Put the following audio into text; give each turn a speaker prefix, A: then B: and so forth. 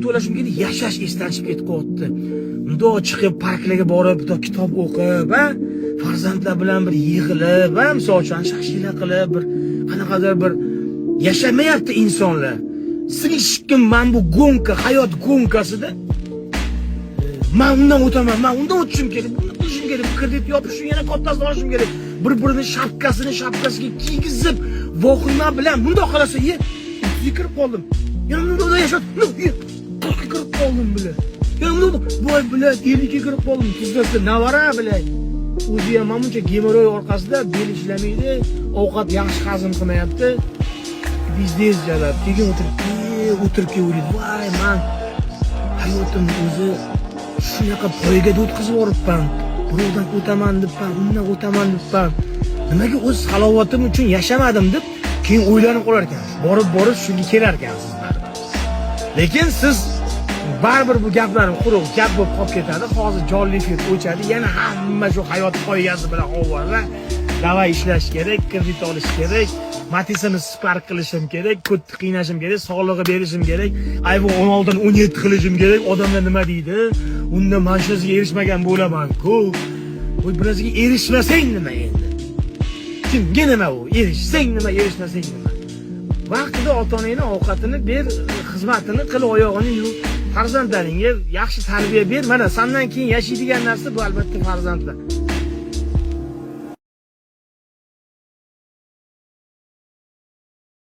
A: to'lashim kerak, yashash esdan chiqib ketib qoldi. Bundoq chiqib parklarga borib, bitta kitob o'qib, farzandlar bilan bir yig'ilib, misol uchun shashila qilib, bir qanaqadir bir yashamayapti insonlar. Slishkim men bu gonka, hayot gonkasida men undan o'taman, men undan o'tishim kerak, buni qilishim kerak, kredit yopishim, yana kattasini olishim kerak. Bir-birini shapkasiga kiygizib, vohima bilan bundoq qilasa, uyga kirib qoldim. Yana bundoq yashab, kirib qoldim bilan. Yana bundoq boy bilan elga kirib qoldim. Tuzlasa navara bilan. O'zi ham menimcha gemoroy orqasida bel ishlamaydi, ovqat yaxshi hazm qilmayapti. Biznes jalab, keyin o'tirib o'yladi, voy men hayotim o'zi shunaqa poygaga o'tkazib yuboribman. Birovdan o'taman debman, undan o'taman debman. Nimaga o'z halovatim uchun yashamadim deb keyin o'ylanib qolar ekansiz. Borib shunga kelar ekansiz. Lekin siz baribir bu gaplarim quruq gap bo'lib qolib ketadi. Hozir jonli efir o'chadi. Yana hamma shu hayot poygasi bilan ovora. Davay ishlash kerak, kredit olish kerak, Matisini spark qilishim kerak, ko'p qiynashim kerak, sog'lig'i berishim kerak, iPhone 16 dan 17 qilishim kerak. Odamlar nima deydi? Unda men shunga erishmagan bo'laman-ku. Bu birasiga erishmasang nima endi? Kimga nima u? Erishsang nima, erishmasang nima? Vaqtida ota-onangning ovqatini ber, xizmatini qil, oyog'ini yuv. Farzandlaringga yaxshi tarbiya ber. Mana sendan keyin yashaydigan narsa bu albatta farzandlar.